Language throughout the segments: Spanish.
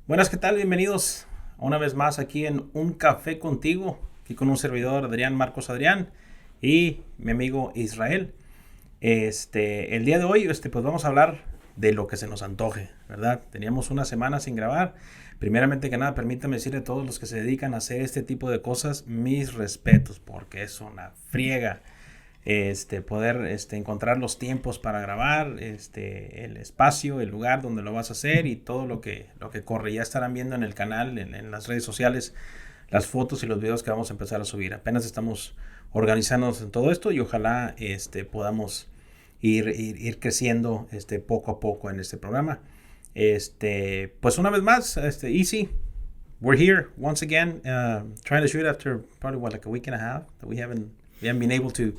Buenas, ¿qué tal? Bienvenidos una vez más aquí en Un Café Contigo, aquí con un servidor Adrián Marcos Adrián y mi amigo Israel. El día de hoy, pues vamos a hablar de lo que se nos antoje, ¿verdad? Teníamos una semana sin grabar. Primeramente que nada, permítame decirle a todos los que se dedican a hacer este tipo de cosas, mis respetos, porque es una friega poder encontrar los tiempos para grabar, el espacio, el lugar donde lo vas a hacer y todo lo que corre. Ya estarán viendo en el canal, en las redes sociales, las fotos y los videos que vamos a empezar a subir. Apenas estamos organizándonos en todo esto y ojalá podamos ir creciendo poco a poco en este programa. Pues una vez más, Easy, we're here once again, trying to shoot after probably like a week and a half that we haven't been able to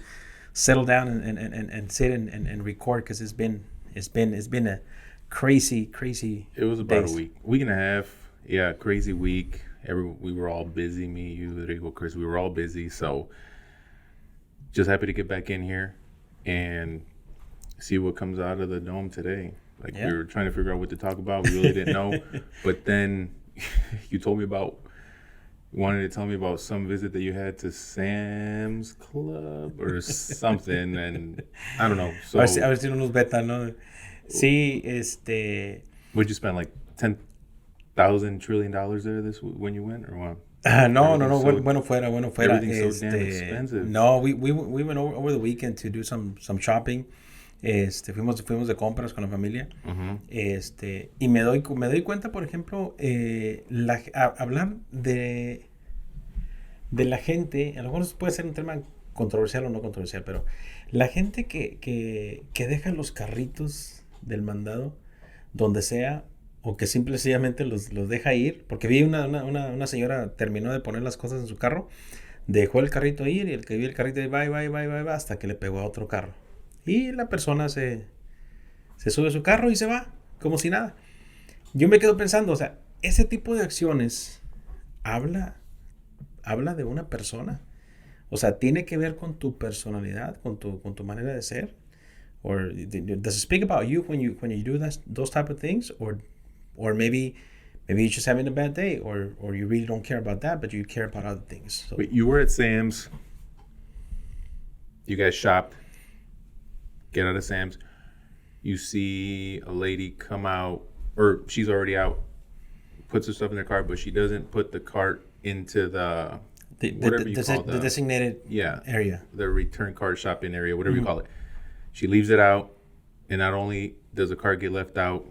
settle down and sit and record because it's been a crazy It was about days. a week and a half. Yeah, crazy week. We were all busy. Me, you, Rodrigo, Chris. We were all busy. So just happy to get back in here and see what comes out of the dome today. Like Yeah. we were trying to figure out what to talk about. We really didn't know. But then you told me about wanted to tell me about some visit that you had to Sam's Club or something, and I don't know. So A ver si no nos beta, ¿no? Sí, would you spend like $10,000 there when you went, or what? no, Everything's so bueno fuera, bueno fuera. everything's so damn expensive. No, we went over the weekend to do some shopping. Fuimos de compras con la familia. Y me doy cuenta, por ejemplo, hablar de la gente, a lo mejor puede ser un tema controversial o no controversial, pero la gente que deja los carritos del mandado donde sea, o que simple y sencillamente los deja ir, porque vi una señora terminó de poner las cosas en su carro, dejó el carrito ir y el que vio el carrito va hasta que le pegó a otro carro. Y la persona se sube a su carro y se va, como si nada. Yo me quedo pensando, o sea, ese tipo de acciones habla de una persona. O sea, tiene que ver con tu personalidad, con tu manera de ser. Or does it speak about you when you do those type of things? Or maybe you're just having a bad day, or you really don't care about that, but you care about other things. So, Wait, you were at Sam's. You guys shopped. Get out of Sam's. You see a lady come out, or she's already out, puts her stuff in their cart, but she doesn't put the cart into the whatever you call the designated yeah area. the return cart shopping area, whatever you call it. She leaves it out, and not only does the cart get left out,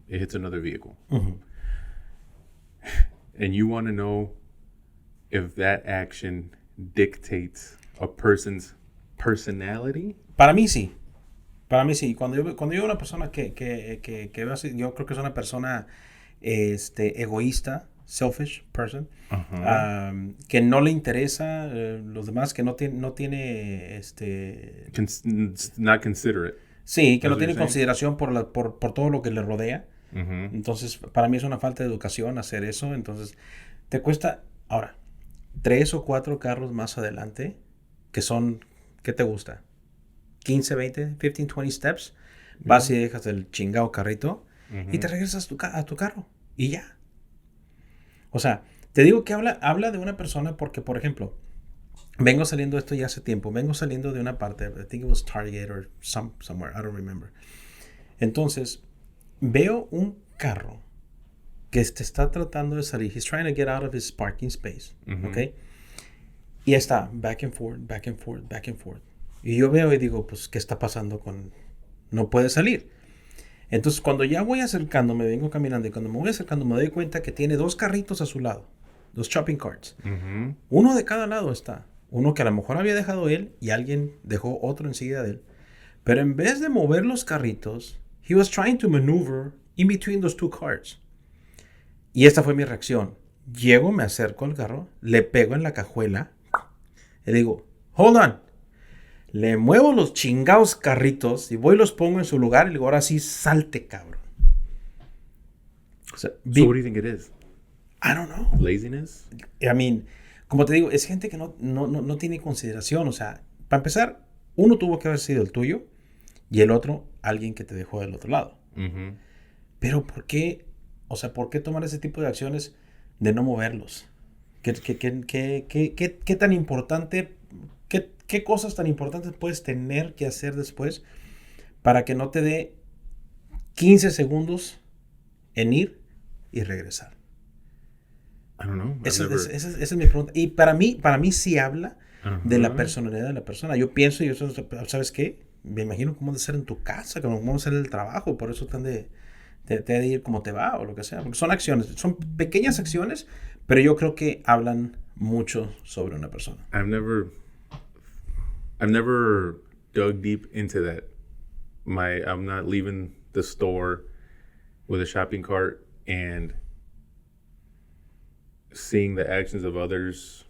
it hits another vehicle. And you want to know if that action dictates a person's personality? Para mí sí. Cuando yo veo una persona que veo así, yo creo que es una persona egoísta, selfish person, que no le interesa los demás, que no tiene Not considerate. sí, que That's no what tiene you're saying? consideración por todo lo que le rodea. Entonces, para mí es una falta de educación hacer eso. Entonces, te cuesta, ahora, 3 o 4 carros más adelante, que son, ¿qué te gusta? 15, 20, 15, 20 steps. Vas y dejas el chingado carrito y te regresas a tu carro. Y ya. O sea, te digo que habla de una persona porque, por ejemplo, vengo saliendo esto ya hace tiempo. Vengo saliendo de una parte, I think it was Target or somewhere, I don't remember. Entonces, veo un carro que está tratando de salir. He's trying to get out of his parking space. ¿Ok? Y está back and forth, back and forth, back and forth. Y yo veo y digo, pues, ¿qué está pasando con...? No puede salir. Entonces, cuando ya voy acercándome, vengo caminando, y cuando me voy acercando me doy cuenta que tiene 2 carritos a su lado. 2 shopping carts. Uno de cada lado está. Uno que a lo mejor había dejado él y alguien dejó otro enseguida de él. Pero en vez de mover los carritos, he was trying to maneuver in between those 2 carts. Y esta fue mi reacción. Llego, me acerco al carro, le pego en la cajuela y le digo, hold on. Le muevo los chingados carritos y voy y los pongo en su lugar y le digo, ahora sí, salte, cabrón. O sea, So what do you think it is? I don't know. Laziness? I mean, como te digo, es gente que no tiene consideración. O sea, para empezar, uno tuvo que haber sido el tuyo y el otro, alguien que te dejó del otro lado. Pero ¿por qué O sea, ¿por qué tomar ese tipo de acciones de no moverlos? ¿Qué tan importante, qué cosas tan importantes puedes tener que hacer después para que no te dé 15 segundos en ir y regresar? I don't know. Esa es mi pregunta. Y para mí sí habla de la Ajá. personalidad de la persona. Yo pienso, ¿sabes qué? Me imagino cómo de ser en tu casa, cómo de ser en el trabajo. Por eso te han de ir como te va o lo que sea. Porque son acciones, son pequeñas acciones, pero yo creo que hablan mucho sobre una persona. I've never dug deep into that. I'm not leaving the store with a shopping cart and seeing the actions of others.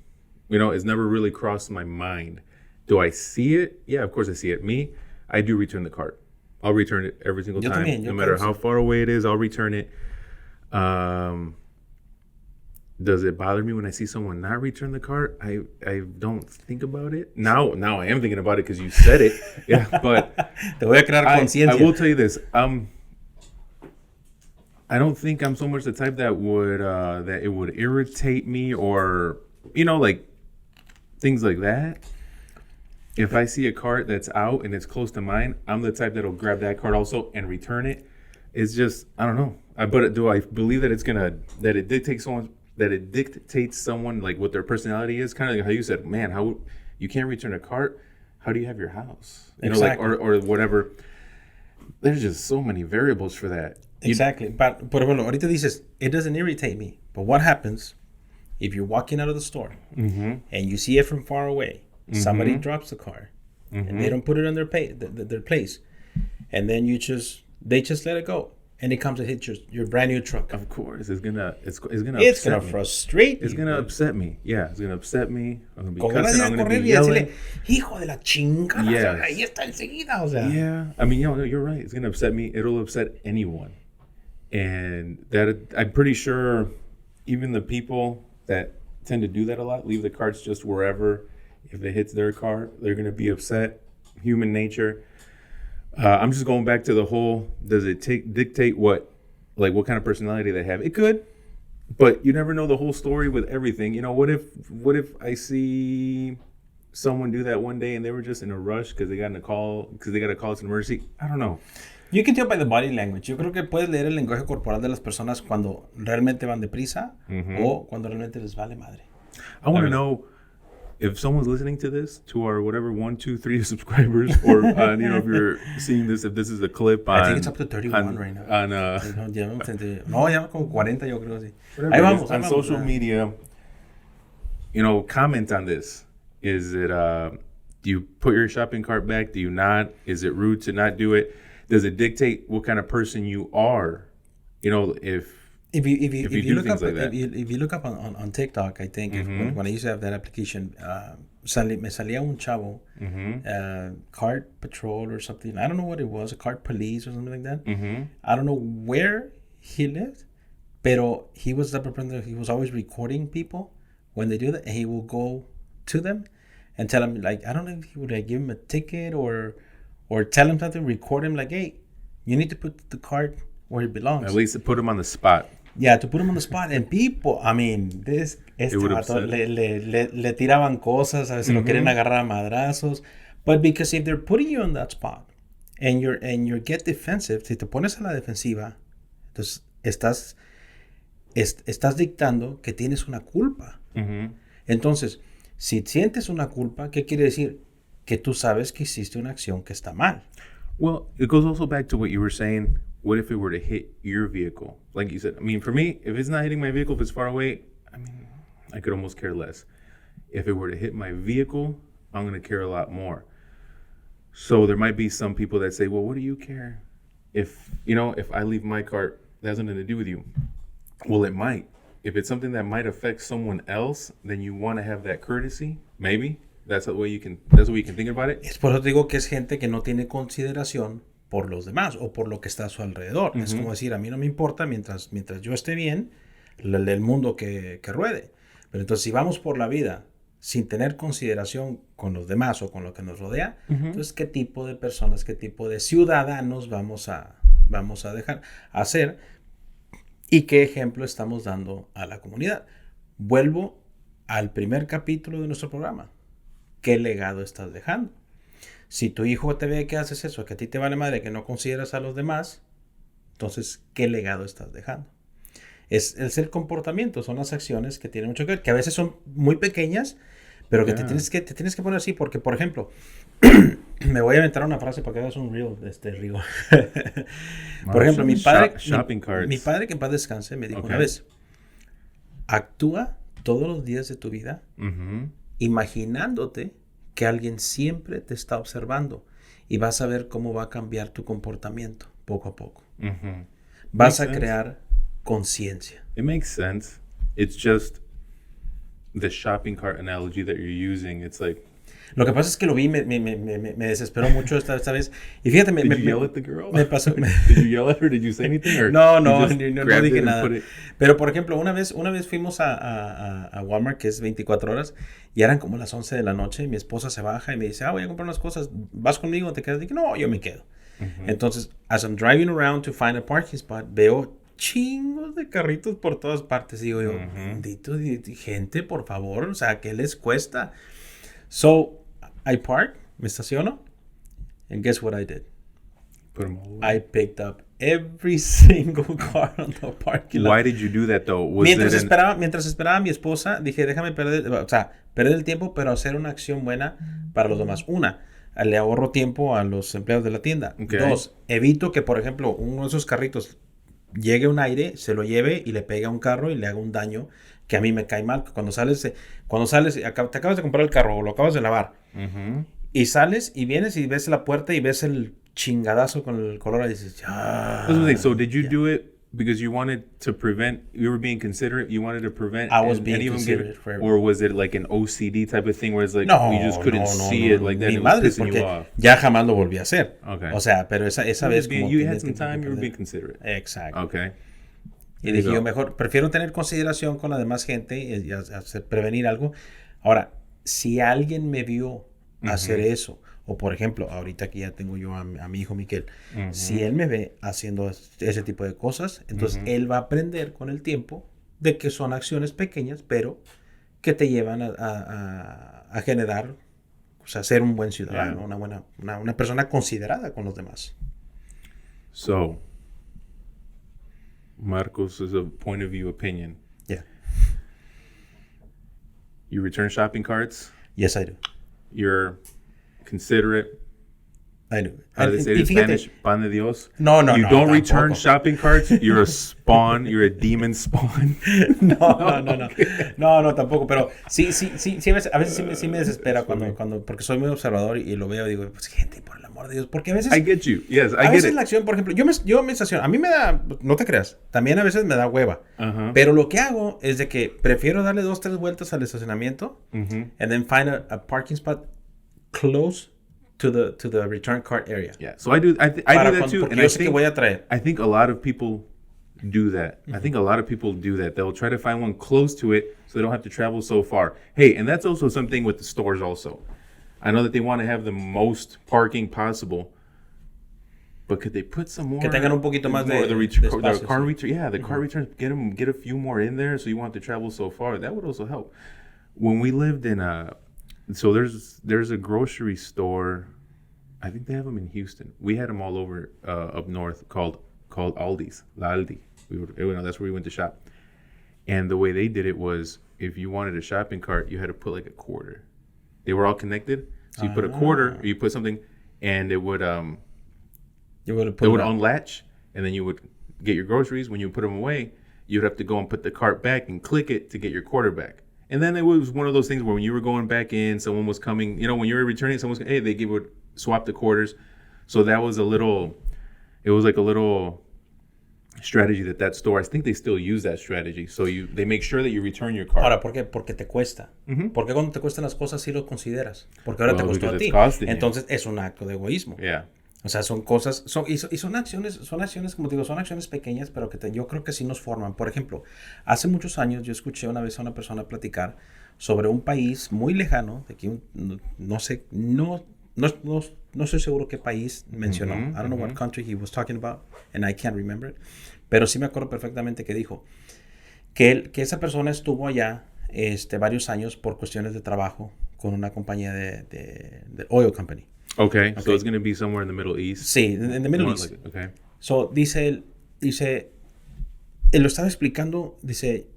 You know, it's never really crossed my mind. Do I see it? Yeah, of course I see it. Me, I do return the cart. I'll return it every single Yo time. también, No yo matter creo how sí. far away it is, I'll return it. Does it bother me when I see someone not return the cart? I don't think about it. Now I am thinking about it because you said it. Yeah, but Te voy a crear I conciencia. will tell you this. I don't think I'm so much the type that it would irritate me or like things like that. If I see a cart that's out and it's close to mine, I'm the type that'll grab that cart also and return it. It's just I don't know. But do I believe that it dictates someone like what their personality is? Kind of like how you said, man, how you can't return a cart? How do you have your house? Exactly. Or whatever. There's just so many variables for that. Exactly. But, por ejemplo, ahorita dices, it doesn't irritate me. But what happens if you're walking out of the store and you see it from far away? Somebody drops the car and they don't put it on their place. And then they just let it go. And it comes to hit your brand new truck. Of course, it's gonna frustrate you. It's gonna upset me. Yeah, it's gonna upset me. I'm gonna be Con ganas cussing. de ir I'm a gonna correr be y yelling. decirle, hijo de la chingada, Yes. o sea, ahí está enseguida, o sea. Yeah, I mean, no, you're right. It's gonna upset me. It'll upset anyone, and that I'm pretty sure even the people that tend to do that a lot leave the carts just wherever. If it hits their car, they're gonna be upset. Human nature. I'm just going back to the whole. Does it dictate what kind of personality they have? It could, but you never know the whole story with everything. You know, what if I see someone do that one day and they were just in a rush because they got a call it's an emergency? I don't know. You can tell by the body language. Yo creo que puedes leer el lenguaje corporal de las personas cuando realmente van deprisa o cuando realmente les vale madre. I want to know if someone's listening to this, to our whatever 1, 2, 3 subscribers, or if you're seeing this, if this is a clip on, I think it's up to 31 right now. On ya como 40 yo creo así. Ahí vamos, on social media, comment on this. Is it do you put your shopping cart back? Do you not? Is it rude to not do it? Does it dictate what kind of person you are? If you look up on TikTok, I think when I used to have that application, me salía un chavo, cart patrol or something. I don't know what it was, a cart police or something like that. I don't know where he lived, pero he was the person. He was always recording people when they do that, and he will go to them and tell them, like, I don't know if he would give him a ticket or tell him something, record him, like, hey, you need to put the cart where it belongs. At least to put him on the spot. Yeah, to put him on the spot. And people, I mean, vato, le tiraban cosas, a veces lo quieren agarrar a madrazos. But because if they're putting you on that spot and you get defensive, si te pones a la defensiva, entonces estás dictando que tienes una culpa. Entonces, si sientes una culpa, ¿qué quiere decir? Que tú sabes que hiciste una acción que está mal. Well, it goes also back to what you were saying. What if it were to hit your vehicle? Like you said, I mean, for me, if it's not hitting my vehicle, if it's far away, I mean, I could almost care less. If it were to hit my vehicle, I'm going to care a lot more. So there might be some people that say, well, what do you care? If I leave my cart, that has nothing to do with you. Well, it might. If it's something that might affect someone else, then you want to have that courtesy, maybe. That's the way you can think about it. Es por eso te digo que es gente que no tiene consideración por los demás o por lo que está a su alrededor. Es como decir, a mí no me importa mientras yo esté bien, el mundo que ruede. Pero entonces si vamos por la vida sin tener consideración con los demás o con lo que nos rodea, entonces qué tipo de personas, qué tipo de ciudadanos vamos a dejar hacer. ¿Y qué ejemplo estamos dando a la comunidad? Vuelvo al primer capítulo de nuestro programa. ¿Qué legado estás dejando? Si tu hijo te ve que haces eso, que a ti te vale madre, que no consideras a los demás, entonces, ¿qué legado estás dejando? Es el comportamiento, son las acciones que tienen mucho que ver, que a veces son muy pequeñas, pero que te tienes que poner así, porque, por ejemplo, me voy a inventar una frase para que hagas un reel de este Rigo. Por ejemplo, mi padre, mi padre, que en paz descanse, me dijo una vez, actúa todos los días de tu vida imaginándote que alguien siempre te está observando y vas a ver cómo va a cambiar tu comportamiento poco a poco. Vas a crear conciencia. It makes sense. It's just the shopping cart analogy that you're using. It's like, lo que pasa es que lo vi, me desesperó mucho esta vez. Y fíjate, did you yell at the girl? Me pasó. Did you yell at her? Did you say anything? Or no grabbed dije it and nada. put it- Pero, por ejemplo, una vez fuimos a Walmart, que es 24 horas, y eran como las 11 de la noche, y mi esposa se baja y me dice, voy a comprar unas cosas, ¿vas conmigo o te quedas? Dije, no, yo me quedo. Entonces, as I'm driving around to find a parking spot, veo chingos de carritos por todas partes. Digo yo, bendito, gente, por favor, o sea, ¿qué les cuesta? So, I park, me estaciono, and guess what I did? Put them all away. I picked up every single car on the parking lot. Why did you do that though? Mientras esperaba a mi esposa, dije, déjame perder el tiempo, pero hacer una acción buena para los demás. Una, le ahorro tiempo a los empleados de la tienda. Okay. Dos, evito que, por ejemplo, uno de esos carritos llegue un aire, se lo lleve y le pegue a un carro y le haga un daño que a mí me cae mal. Cuando sales, te acabas de comprar el carro o lo acabas de lavar y sales y vienes y ves la puerta y ves el chingadazo con el color y dices, So did you do it because you wanted to prevent, you were being considerate, you wanted to prevent I was being considerate for everyone. or was it like an OCD type of thing where it's like you just couldn't see it like that and it was madre, pissing you off? Ya jamás lo volví a hacer. Okay. O sea, pero esa vez como you had some time, you were being considerate. Exacto. Okay. Y dije yo prefiero tener consideración con la demás gente y prevenir algo. Ahora, si alguien me vio hacer eso, o por ejemplo, ahorita que ya tengo yo a mi hijo Miquel, si él me ve haciendo ese tipo de cosas, entonces él va a aprender con el tiempo de que son acciones pequeñas, pero que te llevan a generar, o sea, ser un buen ciudadano, una persona considerada con los demás. So, Marcos is a point of view opinion. Yeah. You return shopping carts. Yes, I do. You're considerate. I do. How do they say it in Spanish? Pan de Dios. No. You don't tampoco. return shopping carts. You're a spawn. You're a demon spawn. No, tampoco. Pero sí, a veces sí me desespera cuando porque soy muy observador y lo veo y digo, pues gente, por el amor de Dios, porque a veces I get you. Yes, I a get veces it. la acción, por ejemplo, yo me estaciono, a mí me da, no te creas, también a veces me da hueva. Pero lo que hago es de que prefiero darle 2-3 vueltas al estacionamiento and then find a parking spot close to the return cart area. Yeah, so I do that too. Porque And yo sé que voy a traer. I think a lot of people do that. I think a lot of people do that. They'll try to find one close to it so they don't have to travel so far. Hey, and that's also something with the stores also. I know that they want to have the most parking possible, but could they put some more? Que tengan un poquito más de car return. Yeah, the car returns. Get a few more in there so you won't have to travel so far. That would also help. When we lived in so there's a grocery store. I think they have them in Houston. We had them all over up north called Aldi's, La Aldi. That's where we went to shop. And the way they did it was, if you wanted a shopping cart, you had to put like a quarter. They were all connected, so you put a quarter, or you put something, and it would unlatch, and then you would get your groceries. When you put them away, you'd have to go and put the cart back and click it to get your quarter back. And then it was one of those things where when you were going back in, someone was coming. You know, when you were returning, they would swap the quarters. So that was a little strategy that store. I think they still use that strategy. So they make sure that you return your cart. Ahora, ¿por qué? Porque te cuesta. Porque cuando te cuestan las cosas sí lo consideras. Porque ahora te costó a ti. Entonces es un acto de egoísmo. Yeah. O sea, son cosas, son acciones, como te digo, son acciones pequeñas, pero que yo creo que sí nos forman. Por ejemplo, hace muchos años yo escuché una vez a una persona platicar sobre un país muy lejano, de aquí, no estoy seguro qué país mencionó. I don't know what country he was talking about, and I can't remember it. Pero sí me acuerdo perfectamente que dijo que esa persona estuvo allá varios años por cuestiones de trabajo con una compañía de oil company. Okay, so it's going to be somewhere in the Middle East. Sí, en the Middle East. Okay. So, él lo estaba explicando, dice,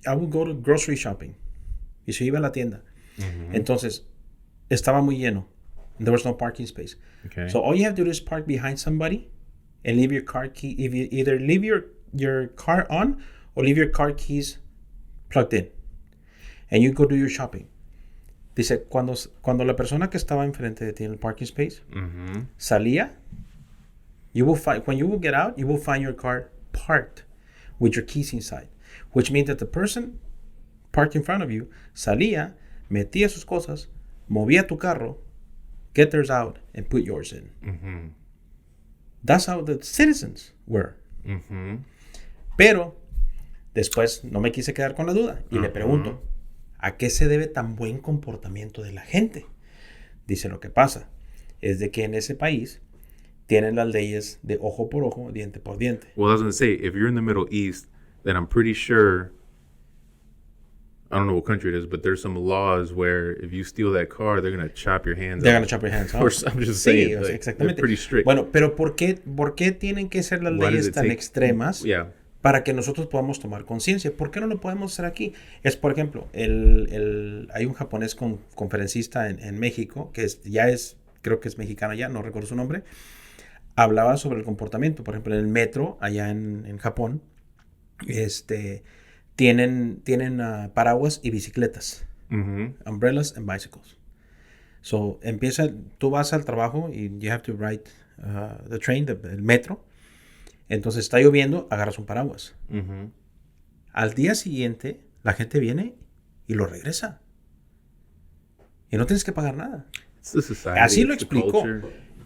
I would go to grocery shopping. Y se iba a la tienda. Entonces, estaba muy lleno. There was no parking space. Okay. So, all you have to do is park behind somebody and leave your car key, either leave your car on or leave your car keys plugged in. And you go do your shopping. Dice, cuando la persona que estaba enfrente de ti en el parking space salía, when you will get out, you will find your car parked with your keys inside. Which means that the person parked in front of you salía, metía sus cosas, movía tu carro, get theirs out, and put yours in. That's how the citizens were. Pero después no me quise quedar con la duda y le pregunto, ¿a qué se debe tan buen comportamiento de la gente? Dice, lo que pasa es de que en ese país tienen las leyes de ojo por ojo, diente por diente. Well, I was going to say, if you're in the Middle East, then I'm pretty sure, I don't know what country it is, but there's some laws where if you steal that car, they're going to chop your hands off. They're going to chop your hands off. I'm just saying, sí, like, exactamente. They're pretty strict. Bueno, pero ¿por qué tienen que ser las leyes tan extremas? Yeah. Para que nosotros podamos tomar conciencia. ¿Por qué no lo podemos hacer aquí? Es, por ejemplo, hay un japonés conferencista en México, que creo que es mexicano ya, no recuerdo su nombre, hablaba sobre el comportamiento. Por ejemplo, en el metro, allá en Japón, tienen paraguas y bicicletas. Umbrellas and bicycles. So, tú vas al trabajo y you have to ride the train, el metro. Entonces está lloviendo, agarras un paraguas. Al día siguiente, la gente viene y lo regresa. Y no tienes que pagar nada. Así lo explicó.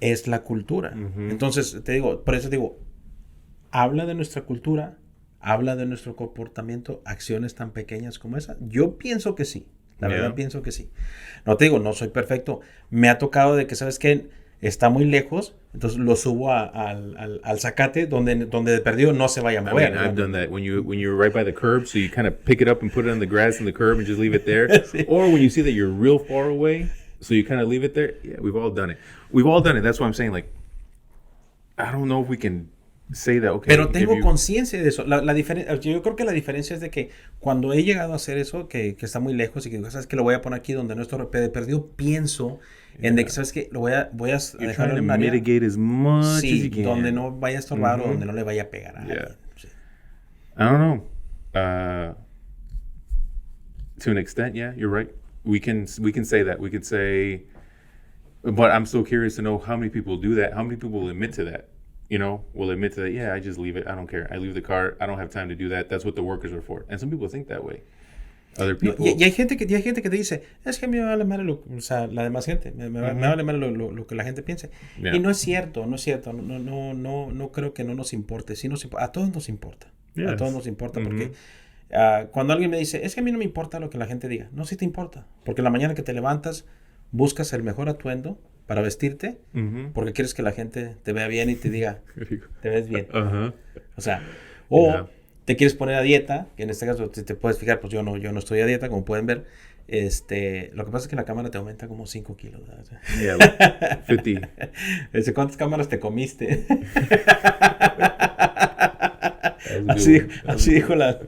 Es la cultura. Entonces, por eso digo, habla de nuestra cultura, habla de nuestro comportamiento, acciones tan pequeñas como esa. Yo pienso que sí. La verdad pienso que sí. No te digo, no soy perfecto. Me ha tocado de que, ¿sabes qué? Está muy lejos, entonces lo subo al zacate donde de perdido no se vaya a mover. I mean, I've done that when you're right by the curb, so you kind of pick it up and put it on the grass in the curb and just leave it there. Sí. Or when you see that you're real far away, so you kind of leave it there. Yeah, we've all done it. That's what I'm saying. Like, I don't know if we can say that. Okay. Pero tengo conciencia de eso. La diferencia, yo creo que la diferencia es de que cuando he llegado a hacer eso, que está muy lejos y que sabes que lo voy a poner aquí donde no estoy perdido, pienso en de que sabes que lo voy a dejar en un área mitigate as much as you can. Donde no vaya a estorbar o donde no le vaya a pegar a alguien. Sí. I don't know. To an extent, yeah, you're right. We can say that. We could say, but I'm so curious to know how many people do that. How many people will admit to that? Will admit to that. Yeah, I just leave it. I don't care. I leave the car. I don't have time to do that. That's what the workers are for. And some people think that way. Other people. Y hay gente que te dice, es que a mí me vale mal la demás gente. Me vale mal lo que la gente piense. Yeah. Y no es cierto. No creo que no nos importe. Sí a todos nos importa. Yes. A todos nos importa porque cuando alguien me dice, es que a mí no me importa lo que la gente diga. No, sí te importa. Porque la mañana que te levantas, buscas el mejor atuendo para vestirte, porque quieres que la gente te vea bien y te diga, te ves bien. O sea, te quieres poner a dieta, que en este caso te puedes fijar, pues yo no estoy a dieta, como pueden ver. Lo que pasa es que la cámara te aumenta como 5 kilos. Yeah, like 50. ¿Cuántas cámaras te comiste? Así dijo la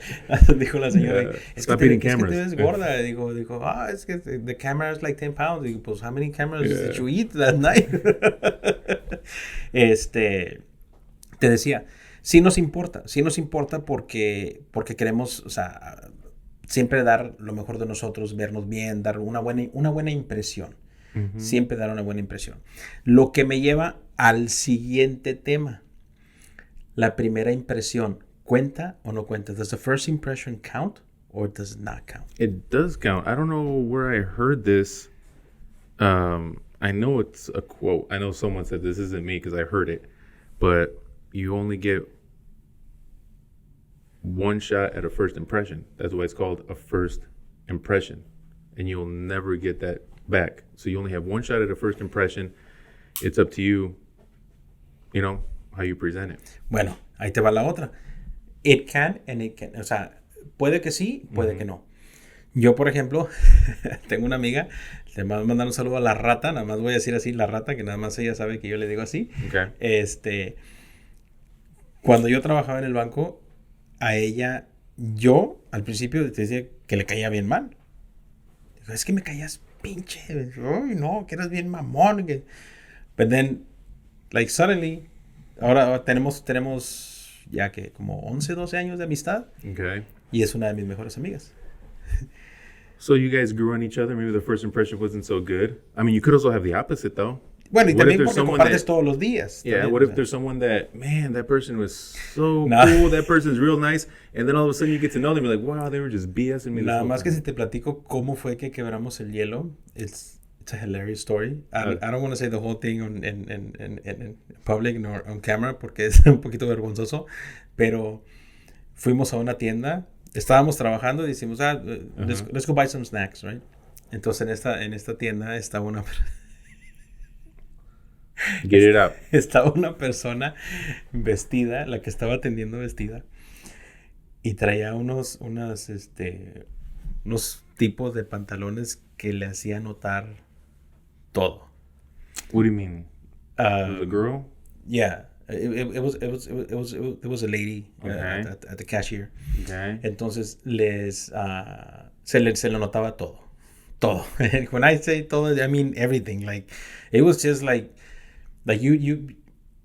señora. Es que te ves gorda. Digo, es que the camera is like 10 pounds. Digo, pues, how many cameras did you eat that night? Te decía, sí nos importa porque queremos, o sea, siempre dar lo mejor de nosotros, vernos bien, dar una buena impresión. Siempre dar una buena impresión. Lo que me lleva al siguiente tema. La primera impresión, ¿cuenta o no cuenta? Does the first impression count or does it not count? It does count. I don't know where I heard this. I know it's a quote. I know someone said this isn't me because I heard it. But you only get one shot at a first impression. That's why it's called a first impression. And you'll never get that back. So you only have one shot at a first impression. It's up to you, how you present it. Bueno, ahí te va la otra. It can and it can. O sea, puede que sí, puede que no. Yo, por ejemplo, tengo una amiga, le voy a mandar un saludo a la rata, nada más voy a decir así, la rata, que nada más ella sabe que yo le digo así. Okay. Cuando yo trabajaba en el banco, a ella, yo al principio te decía que le caía bien mal. Digo, es que me caías pinche, uy, no, que eras bien mamón. But then, like suddenly, ahora tenemos ya que como 11, 12 años de amistad. Okay. Y es una de mis mejores amigas. So you guys grew on each other. Maybe the first impression wasn't so good. I mean, you could also have the opposite, though. Bueno, y también porque compartes todos los días. Yeah, también, what if there's someone that, man, that person was so cool, that person's real nice, and then all of a sudden you get to know them, you're like, wow, they were just BSing me. Nada más que si te platico cómo fue que quebramos el hielo, it's a hilarious story. I don't want to say the whole thing in public nor on camera porque es un poquito vergonzoso, pero fuimos a una tienda, estábamos trabajando y decimos, let's go buy some snacks, right? Entonces en esta tienda estaba una... Get it up. Estaba una persona vestida, la que estaba atendiendo vestida, y traía unos tipos de pantalones que le hacían notar todo. What do you mean? The girl? Yeah, it was a lady at the cashier. Okay. Entonces se le notaba todo. When I say todo, I mean everything. Like it was just like you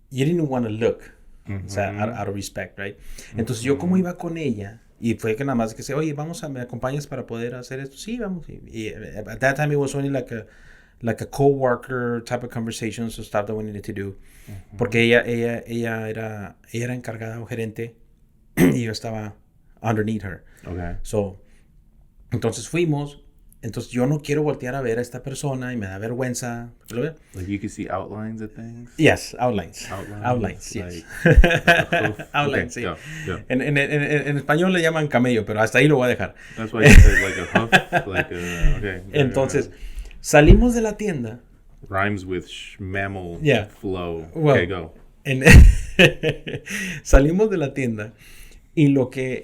didn't want to look, o sea, out of respect, right? Entonces yo como iba con ella y fue que nada más que se, oye, me acompañas para poder hacer esto, sí, vamos. Y at that time it was only like a co-worker type of conversation, so stuff that we needed to do, porque ella era encargada o gerente y yo estaba underneath her. Okay. So entonces fuimos. Entonces yo no quiero voltear a ver a esta persona y me da vergüenza. ¿Lo veo? Like you can see outlines of things? Yes, outlines. Outlines, yes. Outlines, sí. Go. En español le llaman camello, pero hasta ahí lo voy a dejar. That's why you said like a huff, like a, okay. Entonces, salimos de la tienda. Rhymes with mammal flow. Well, okay, go. Salimos de la tienda y lo que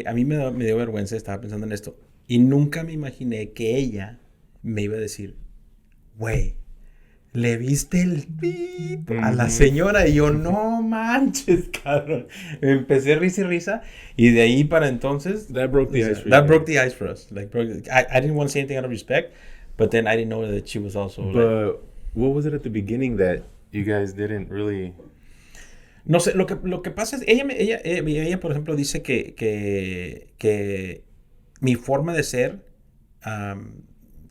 a mí me dio vergüenza, estaba pensando en esto. Y nunca me imaginé que ella me iba a decir, güey, ¿le viste el pip a la señora? Y yo, no manches, cabrón. Me empecé risa y risa. Y de ahí para entonces... That broke the ice for you. That broke the ice for us. Like, I didn't want to say anything out of respect, but then I didn't know that she was also... But what was it at the beginning that you guys didn't really... No sé, lo que pasa es... Ella, por ejemplo, dice que mi forma de ser,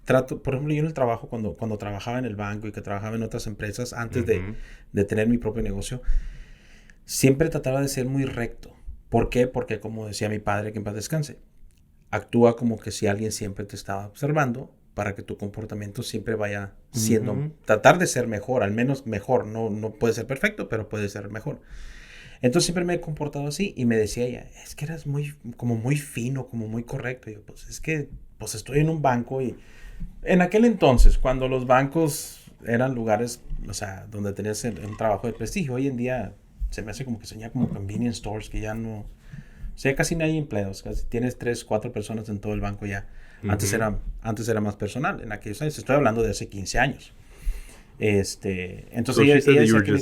trato, por ejemplo, yo en el trabajo, cuando trabajaba en el banco y que trabajaba en otras empresas, antes de tener mi propio negocio, siempre trataba de ser muy recto. ¿Por qué? Porque, como decía mi padre, que en paz descanse, actúa como que si alguien siempre te estaba observando para que tu comportamiento siempre vaya siendo, tratar de ser mejor, al menos mejor, no puede ser perfecto, pero puede ser mejor. Entonces siempre me he comportado así y me decía ella, es que eras muy fino, como muy correcto. Y yo, pues es que estoy en un banco y en aquel entonces, cuando los bancos eran lugares, o sea, donde tenías un trabajo de prestigio, hoy en día se me hace como que soñar como convenience stores, que ya no, o sea, casi no hay empleos, casi tienes 3, 4 personas en todo el banco ya. Antes era más personal, en aquellos años, estoy hablando de hace 15 años. Entonces ella decía que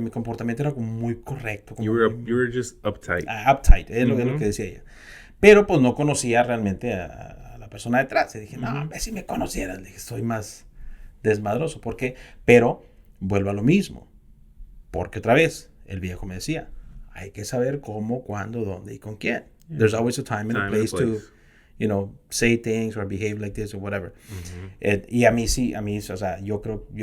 mi comportamiento era como muy correcto. Como you were just uptight. Uptight, es lo que decía ella. Pero pues no conocía realmente a la persona detrás. Y dije, no, si me conocieras, le dije, soy más desmadroso. ¿Por qué? Pero vuelvo a lo mismo. Porque otra vez, el viejo me decía, hay que saber cómo, cuándo, dónde y con quién. Yeah. There's always a time and a place to... say things or behave like this or whatever. Y a mí, o sea, yo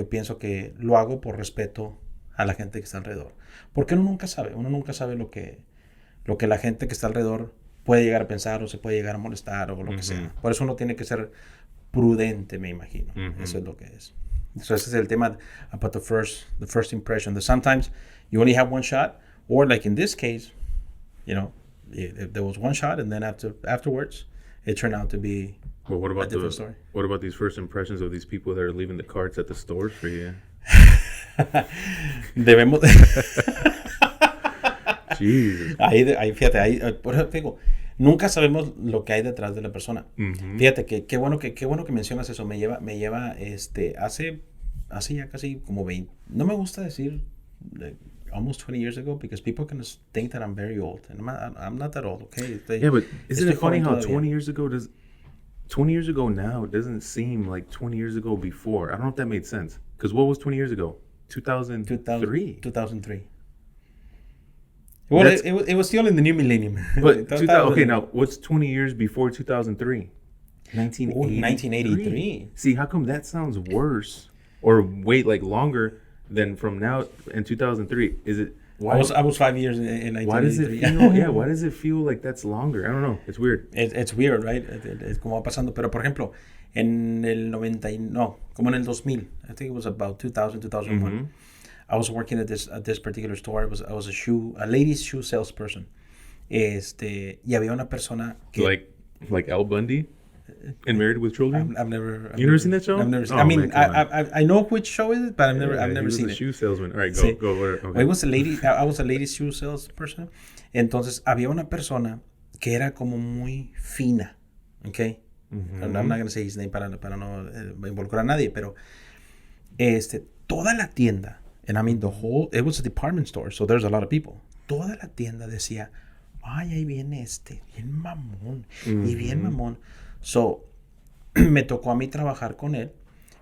pienso que lo hago por respeto a la gente que está alrededor. Porque uno nunca sabe lo que la gente que está alrededor puede llegar a pensar o se puede llegar a molestar o lo que sea. Por eso uno tiene que ser prudente, me imagino. Eso es lo que es. So ese es el tema about the first impression. That sometimes you only have one shot, or like in this case, there was one shot and then afterwards, it turned out to be a different story. What about these first impressions of these people that are leaving the cards at the stores for you? Debemos... Jesus. Ahí, fíjate, por eso te digo, nunca sabemos lo que hay detrás de la persona. Fíjate que qué bueno que mencionas eso. Me lleva hace ya casi como 20. No me gusta decir like, almost 20 years ago because people can think that I'm very old and I'm not that old, okay? Yeah, but isn't it funny how 20 years ago now doesn't seem like 20 years ago before? I don't know if that made sense. Because what was 20 years ago? 2003. 2003. Well, it was still in the new millennium. But okay, now what's 20 years before 2003? 1983. See, how come that sounds worse or wait like longer than from now in 2003? Is it? Why? I was 5 years in 1983. Why does it feel? Yeah, why does it feel like that's longer? I don't know. It's weird. It's weird, right? Es como va pasando. Pero por ejemplo, en el 90, no, como en el 2000, I think it was about 2000, 2001. I was working at this particular store. I was a ladies shoe salesperson. Y había una persona que like Al Bundy in Married with Children. I've never seen that show? I've never seen. I mean, I know which show is it, but I've never seen it. Shoe salesman. All right, go. Okay. I was a ladies shoe salesperson. Entonces había una persona que era como muy fina, okay. I'm not going to say his name para no involucrar a nadie, pero toda la tienda. And I mean, it was a department store, so there's a lot of people. Toda la tienda decía, ay, ahí viene bien mamón, y bien mamón. So, me tocó a mí trabajar con él,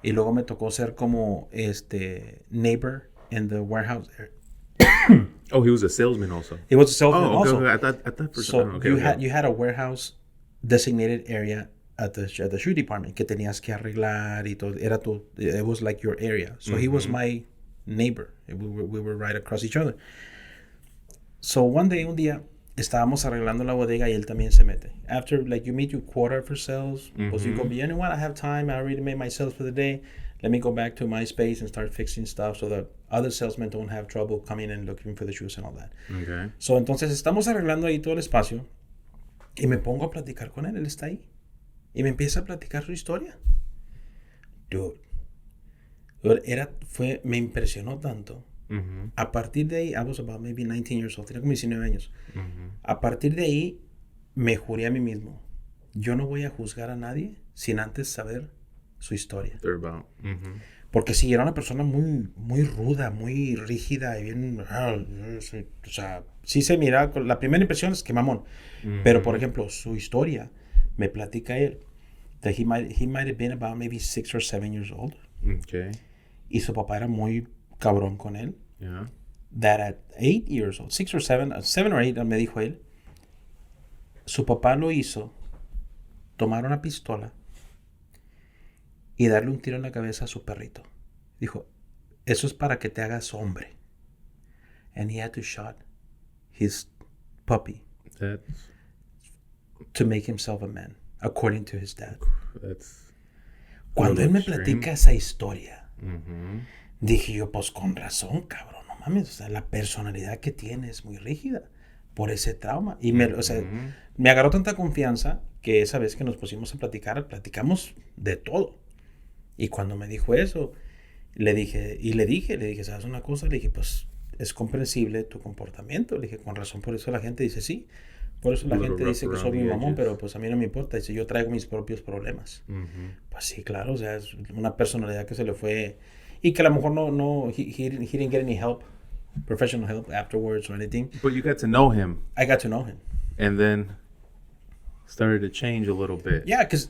y luego me tocó ser como, neighbor in the warehouse. Oh, he was a salesman also. He was a salesman also. Okay. I thought for so okay, you had a warehouse designated area at the shoe department que tenías que arreglar y todo. It was like your area. So he was my neighbor. We were right across each other. So un día estábamos arreglando la bodega y él también se mete. After like you meet your quota for sales, pues you go, you know what, I have time, I already made my sales for the day, let me go back to my space and start fixing stuff so that other salesmen don't have trouble coming and looking for the shoes and all that. Okay. So entonces estamos arreglando ahí todo el espacio y me pongo a platicar con él está ahí y me empieza a platicar su historia. Dude, me impresionó tanto. A partir de ahí, I was about maybe 19 years old, tenía como 19 años. A partir de ahí, me juré a mí mismo, yo no voy a juzgar a nadie sin antes saber su historia. Porque si era una persona muy, muy ruda, muy rígida y bien, o sea, sí se mira, la primera impresión es que mamón. Pero, por ejemplo, su historia, me platica él, that he might have been about maybe 6 or 7 years old. Okay. Y su papá era muy cabrón con él. Yeah. That at 8 years old, 6 or 7, 7 or 8, me dijo él, su papá lo hizo tomar una pistola y darle un tiro en la cabeza a su perrito. Dijo, eso es para que te hagas hombre. And he had to shot his puppy to make himself a man, according to his dad. Cuando él me platica esa historia, dije yo, pues con razón, cabrón, no mames, o sea, la personalidad que tiene es muy rígida por ese trauma. Y me agarró tanta confianza que esa vez que nos pusimos a platicar, platicamos de todo. Y cuando me dijo eso, le dije, ¿sabes una cosa? Le dije, pues es comprensible tu comportamiento. Le dije, con razón, por eso la gente dice sí. Por eso la gente dice que soy mi mamón, pero pues a mí no me importa. Dice, yo traigo mis propios problemas. Pues sí, claro, o sea, es una personalidad que se le fue y que a lo mejor he didn't get any help, professional help afterwards or anything. But you got to know him. I got to know him. And then started to change a little bit. Yeah, because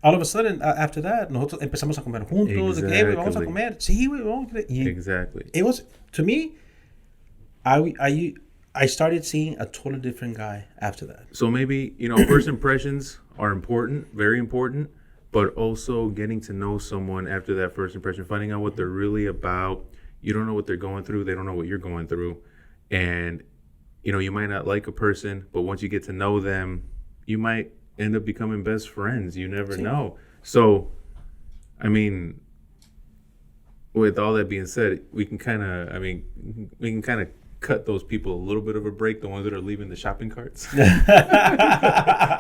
all of a sudden, after that, nosotros empezamos a comer juntos. Exactly. De que, hey, vamos a comer. Sí, güey, vamos a comer. Exactly. It was, to me, I started seeing a totally different guy after that. So maybe, first impressions are important, very important, but also getting to know someone after that first impression, finding out what they're really about. You don't know what they're going through. They don't know what you're going through. And, you might not like a person, but once you get to know them, you might end up becoming best friends. You never know. So, I mean, with all that being said, we can kind of cut those people a little bit of a break, the ones that are leaving the shopping carts.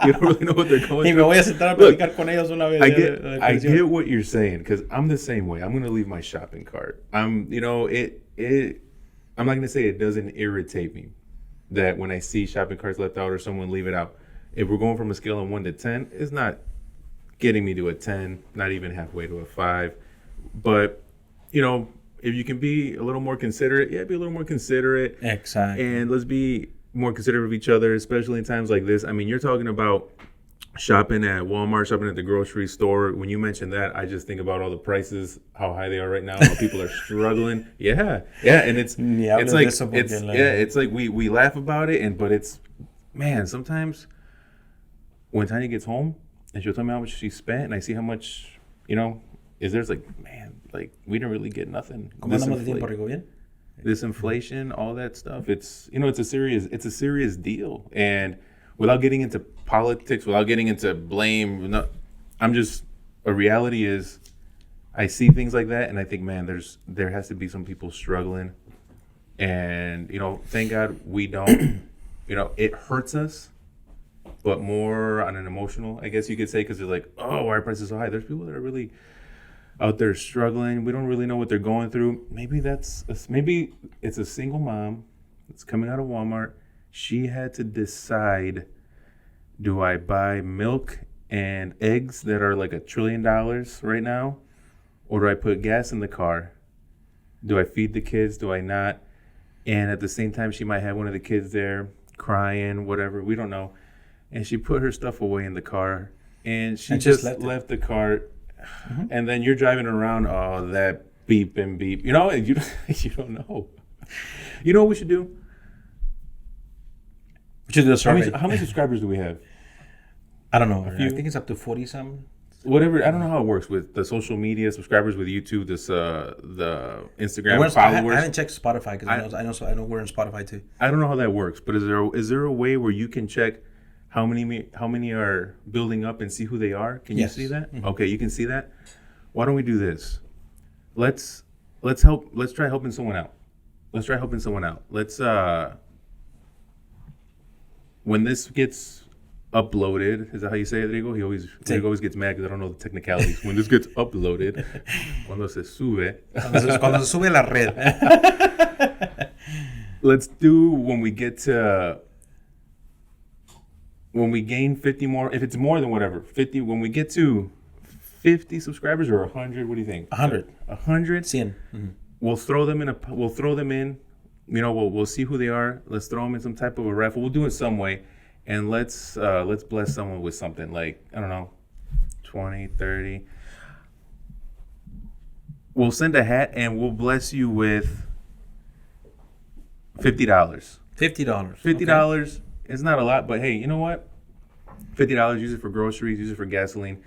You don't really know what they're going Y me through. voy a sentar a platicar con ellos una vez. I get what you're saying, because I'm the same way. I'm gonna leave my shopping cart. I'm not gonna say it doesn't irritate me that when I see shopping carts left out or someone leave it out. If we're going from a scale of 1 to 10, it's not getting me to a 10, not even halfway to a 5. But if you can be a little more considerate, be a little more considerate. Exactly. And let's be more considerate of each other, especially in times like this. I mean, you're talking about shopping at Walmart, shopping at the grocery store. When you mentioned that, I just think about all the prices, how high they are right now, how people are struggling. Yeah, and it's like we laugh about it, but it's, man, sometimes when Tanya gets home and she'll tell me how much she spent, and I see how much, is there's like, man, like we didn't really get nothing. ¿Cómo andamos de tiempo, Rico? ¿Bien? This inflation, all that stuff, it's a serious deal. And without getting into politics, without getting into blame, a reality is I see things like that and I think, man, there has to be some people struggling. And, thank God we don't, it hurts us, but more on an emotional, I guess you could say, because they're like, oh, why are prices so high? There's people that are really out there struggling. We don't really know what they're going through. Maybe it's a single mom that's coming out of Walmart. She had to decide, do I buy milk and eggs that are like $1 trillion right now? Or do I put gas in the car? Do I feed the kids? Do I not? And at the same time, she might have one of the kids there crying, whatever. We don't know. And she put her stuff away in the car. And she just left the car. Mm-hmm. And then you're driving around, oh, that beep and beep. You don't know. You know what we should do? We should do a survey. How many subscribers do we have? I don't know. I think it's up to 40-some. Whatever. I don't know how it works with the social media subscribers, with YouTube, the Instagram followers. I haven't checked Spotify because I know we're on Spotify too. I don't know how that works, but is there a way where you can check how many are building up and see who they are? Can you see that? Mm-hmm. Okay, you can see that. Why don't we do this? Let's try helping someone out. Let's when this gets uploaded, is that how you say it, Rigo? He always gets mad because I don't know the technicalities. When this gets uploaded, cuando se sube. Cuando se sube a la red. Let's do when we gain 50 more, if it's more than whatever, 50, when we get to 50 subscribers or 100, what do you think? 100. 100? 100. Mm-hmm. We'll throw them in, we'll see who they are. Let's throw them in some type of a raffle. We'll do it some way. And let's bless someone with something like, I don't know, 20, 30. We'll send a hat and we'll bless you with $50. $50. $50. Okay. It's not a lot, but hey, you know what? $50, use it for groceries, use it for gasoline.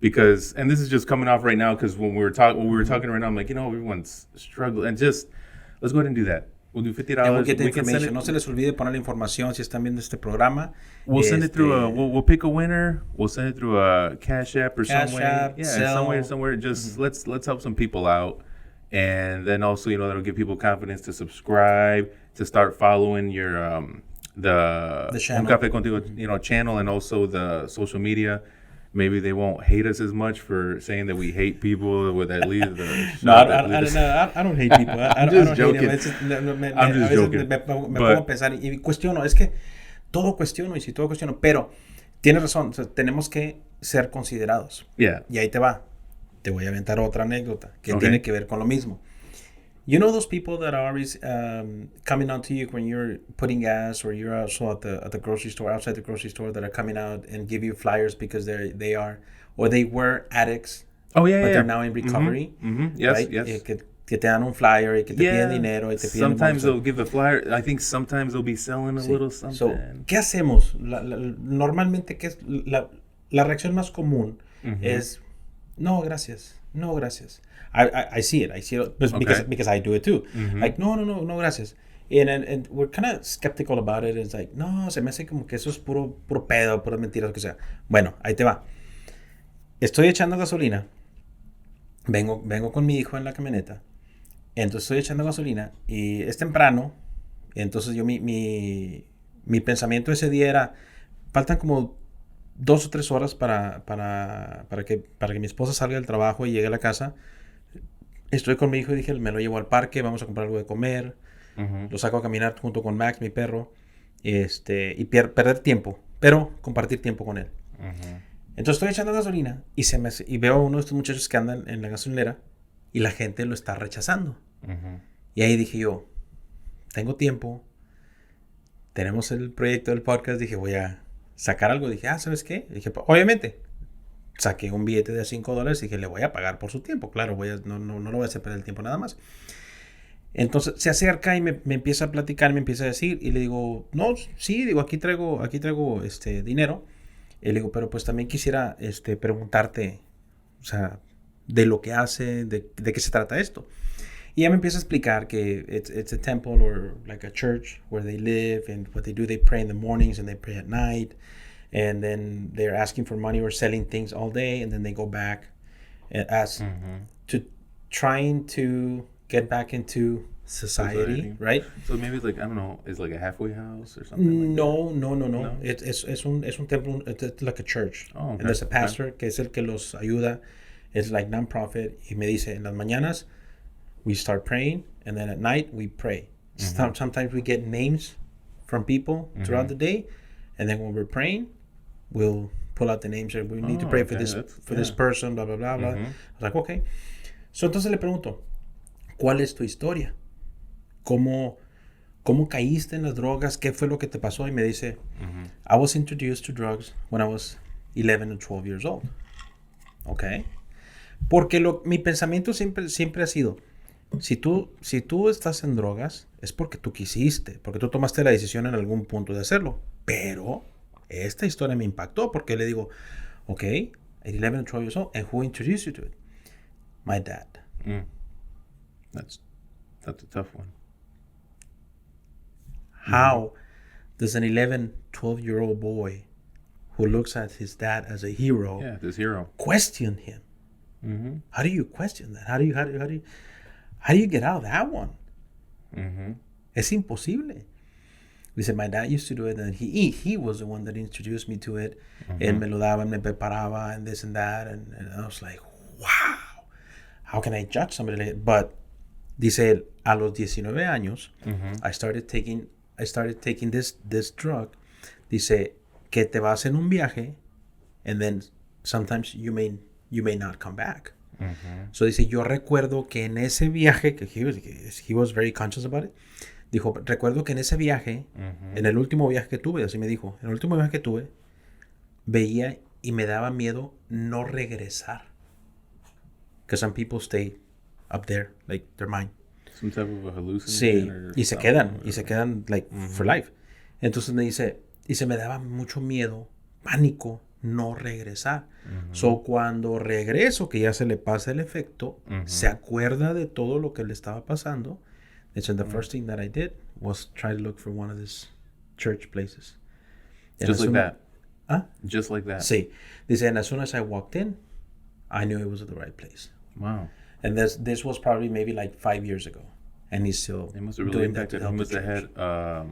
Because, and this is just coming off right now, because when we were talking right now, I'm like, everyone's struggling. And just, let's go ahead and do that. We'll do $50. And we'll get the information. No se les olvide poner la información si están viendo este programa. We'll send it through we'll pick a winner. We'll send it through a Cash App or some way. Yeah, somewhere. Just let's help some people out. And then also, that'll give people confidence to subscribe, to start following your the channel. Un Café Contigo, channel, and also the social media. Maybe they won't hate us as much for saying that we hate people with at least the. No, I don't hate people. I'm just joking. I'm just joking. Me pongo a pensar y cuestiono. Es que todo cuestiono pero tienes razón. O sea, tenemos que ser considerados. Yeah. Y ahí te va. Te voy a aventar otra anécdota que tiene que ver con lo mismo. You know those people that are always coming out to you when you're putting gas, or you're also at the grocery store, outside the grocery store, that are coming out and give you flyers because they were addicts. Oh yeah, but they're now in recovery. Mm-hmm. Mm-hmm. Yes, right? yes. Que te dan un flyer y que te piden dinero y te piden. Sometimes they'll give a flyer. I think sometimes they'll be selling a little something. So, ¿qué hacemos? Normalmente, ¿qué es la reacción más común? Es no, gracias. I see it because I do it too. Mm-hmm. Like, no, gracias. And we're kind of skeptical about it. It's like, no, se me hace como que eso es puro pedo, pura mentira, lo que sea. Bueno, ahí te va. Estoy echando gasolina. Vengo con mi hijo en la camioneta. Entonces estoy echando gasolina y es temprano. Entonces yo mi pensamiento ese día era, faltan como 2 o 3 horas para que mi esposa salga del trabajo y llegue a la casa. Estoy con mi hijo y dije, me lo llevo al parque, vamos a comprar algo de comer. Lo saco a caminar junto con Max, mi perro. Y perder tiempo, pero compartir tiempo con él. Entonces estoy echando gasolina y veo a uno de estos muchachos que andan en la gasolinera y la gente lo está rechazando. Y ahí dije yo, tengo tiempo, tenemos el proyecto del podcast, dije voy a sacar algo. Dije, ¿sabes qué? Dije, obviamente, saqué un billete de $5 y dije, le voy a pagar por su tiempo. Claro, no lo voy a hacer perder el tiempo nada más. Entonces se acerca y me empieza a platicar, me empieza a decir, y le digo, no, sí, digo, aquí traigo dinero. Y le digo, pero pues también quisiera preguntarte, o sea, de lo que hace, de qué se trata esto. Y ella me empieza a explicar que it's a temple or like a church where they live, and what they do, they pray in the mornings and they pray at night, and then they're asking for money or selling things all day, and then they go back as to trying to get back into society, right? So maybe it's like, I don't know, it's like a halfway house or something. No. Es un templo, it's like a church. Oh, okay. And there's a pastor que es el que los ayuda. It's like non-profit. Y me dice, en las mañanas we start praying, and then at night we pray. Sometimes we get names from people throughout the day, and then when we're praying, we'll pull out the names and we need to pray for this person, blah, blah, blah, blah. I was like, okay. So entonces le pregunto, ¿cuál es tu historia? ¿Cómo caíste en las drogas? ¿Qué fue lo que te pasó? Y me dice, I was introduced to drugs when I was 11 or 12 years old. Okay. Porque mi pensamiento siempre ha sido, si tú estás en drogas, es porque tú quisiste, porque tú tomaste la decisión en algún punto de hacerlo. Pero esta historia me impactó porque le digo, okay, at 11 or 12 years old, and who introduced you to it? My dad. That's a tough one. How does an 11, 12-year-old boy who looks at his dad as a hero, this hero, question him? How do you question that? How do you get out of that one? Es imposible. Dice, my dad used to do it, and he was the one that introduced me to it. Él me lo daba, me preparaba, and this and that, and I was like, wow, how can I judge somebody like that? But dice él, a los 19 años, I started taking this drug. Dice que te vas en un viaje, and then sometimes you may not come back. So dice, yo recuerdo que en ese viaje, que he was very conscious about it, dijo, recuerdo que en ese viaje, en el último viaje que tuve, así me dijo, en el último viaje que tuve, veía y me daba miedo no regresar. Because some people stay up there, like their mind. Some type of a hallucination. Sí, y se quedan like for life. Entonces me dice, y se me daba mucho miedo, pánico, no regresar. So cuando regreso, que ya se le pasa el efecto, se acuerda de todo lo que le estaba pasando. And the first thing that I did was try to look for one of these church places. Just like that. ¿Ah? Just like that. Sí. Dice, and as soon as I walked in, I knew it was the right place. Wow. And this was probably maybe like 5 years ago. And he's still doing that to help the church. He must have had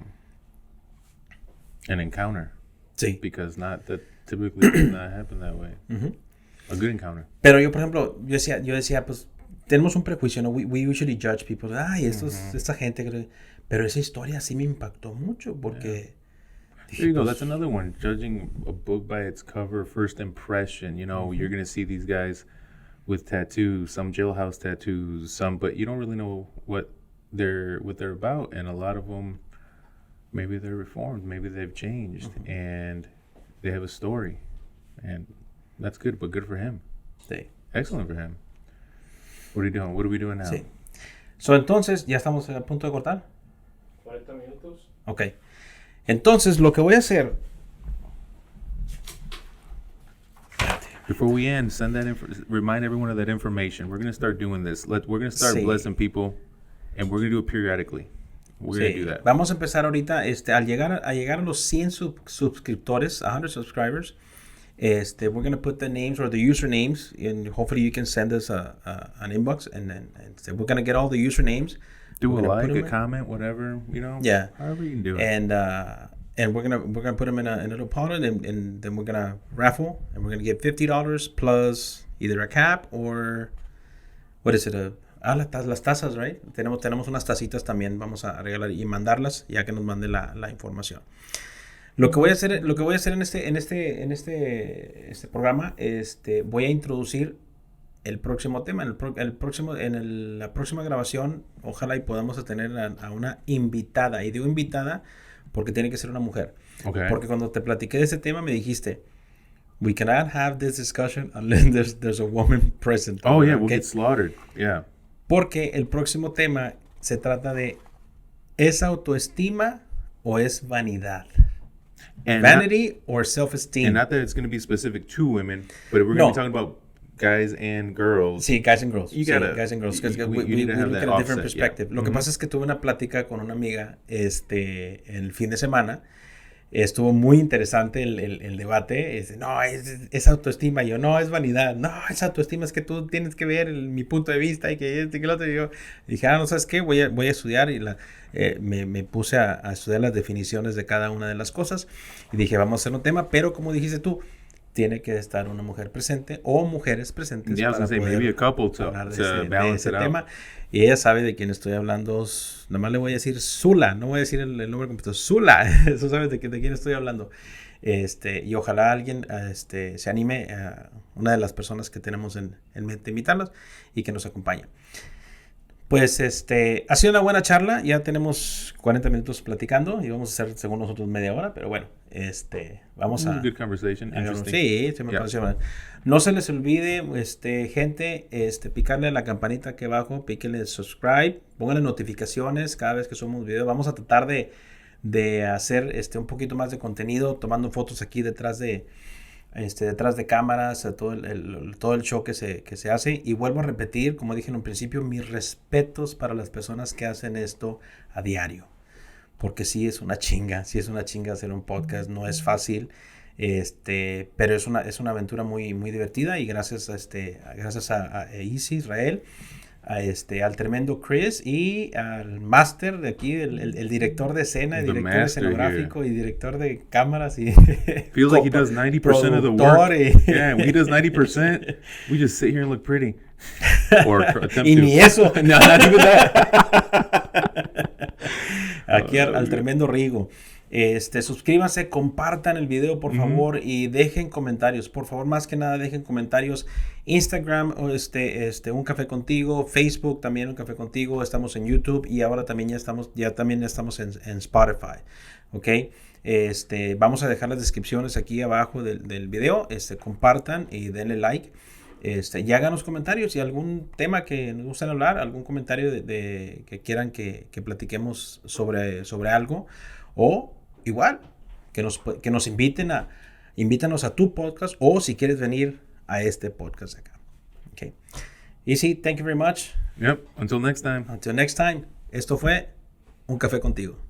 an encounter. Sí. Because typically does not happen that way. A good encounter. Pero yo, por ejemplo, yo decía, pues, tenemos un prejuicio, ¿no? We usually judge people. Ay, esta gente. Pero esa historia sí me impactó mucho porque... Dije, there you go. That's another one. Judging a book by its cover, first impression. You know, you're going to see these guys with tattoos, some jailhouse tattoos, but you don't really know what they're about. And a lot of them, maybe they're reformed, maybe they've changed, and they have a story. And that's good, but good for him. Sí. Excellent for him. What are you doing? What are we doing now? Sí. So, entonces, ¿ya estamos a punto de cortar? 40 minutos. Ok. Entonces, lo que voy a hacer... Before we end, remind everyone of that information. We're going to start doing this. We're going to start blessing people, and we're going to do it periodically. We're going to do that. Vamos a empezar ahorita, al llegar a los 100 suscriptores, 100 subscribers, we're going to put the names or the usernames, and hopefully you can send us an inbox, and then we're going to get all the usernames. Do a like, a comment, whatever, you know. Yeah. However you can do it. And and we're gonna put them in a little pot, and then we're gonna raffle, and we're gonna get $50 plus either a cap or what is it? Las tazas, right? Tenemos unas tacitas también, vamos a regalar y mandarlas ya que nos mande la información. Lo que voy a hacer en este programa, voy a introducir el próximo tema. La próxima grabación, ojalá y podamos tener a una invitada. Y digo invitada porque tiene que ser una mujer. Okay. Porque cuando te platiqué de ese tema me dijiste, we cannot have this discussion unless there's a woman present. Oh, yeah, we'll get slaughtered. Yeah. Porque el próximo tema se trata de, ¿es autoestima o es vanidad? And Vanity or self-esteem. And not that it's going to be specific to women, but we're going to be talking about guys and girls. Sí, guys and girls. Guys and girls. You We need to have look that at a different offset, perspective. yeah. Lo que pasa es que tuve una plática con una amiga el fin de semana. Estuvo muy interesante el debate. No, es autoestima. Y yo, no, es vanidad. No, es autoestima. Es que tú tienes que ver mi punto de vista y que que lo otro. Y yo dije, no, ¿sabes qué? Voy a estudiar. Y me puse a estudiar las definiciones de cada una de las cosas. Y dije, vamos a hacer un tema. Pero como dijiste tú, tiene que estar una mujer presente o mujeres presentes para poder maybe a couple to balance it tema. out. Y ella sabe de quién estoy hablando. Nada más le voy a decir Zula. No voy a decir el nombre completo. Zula. Eso sabes de quién estoy hablando. Y ojalá alguien se anime, una de las personas que tenemos en mente invitarlas y que nos acompañe. Pues ha sido una buena charla. Ya tenemos 40 minutos platicando y vamos a hacer según nosotros media hora, pero bueno, vamos a... Good conversation. Interesting. Sí, se me pareció. No se les olvide, gente, picarle a la campanita aquí abajo, píquenle subscribe, pónganle notificaciones cada vez que subamos video. Vamos a tratar de hacer un poquito más de contenido, tomando fotos aquí detrás de cámaras, todo el show que se hace. Y vuelvo a repetir, como dije en un principio, mis respetos para las personas que hacen esto a diario. Porque sí es una chinga hacer un podcast, no es fácil. Pero es una aventura muy, muy divertida. Y gracias a Easy Israel, al tremendo Chris y al máster de aquí, el director de escena, el director escenográfico y director de cámaras y feels like he does 90% of the work. Yeah, when he does 90%, we just sit here and look pretty. Or attempt y to. ni eso. No, not even that. Aquí al tremendo Rigo. Suscríbanse, compartan el video por favor y dejen comentarios, por favor, más que nada dejen comentarios. Instagram, Un Café Contigo, Facebook también Un Café Contigo, estamos en YouTube y ahora también ya estamos en Spotify, ¿ok? Vamos a dejar las descripciones aquí abajo del video, compartan y denle like. Y hagan los comentarios y algún tema que nos gusten hablar, algún comentario que quieran que platiquemos sobre algo, o igual que nos invítanos a tu podcast, o si quieres venir a este podcast acá. Okay. Easy, thank you very much. Yep, until next time. Until next time. Esto fue Un Café Contigo.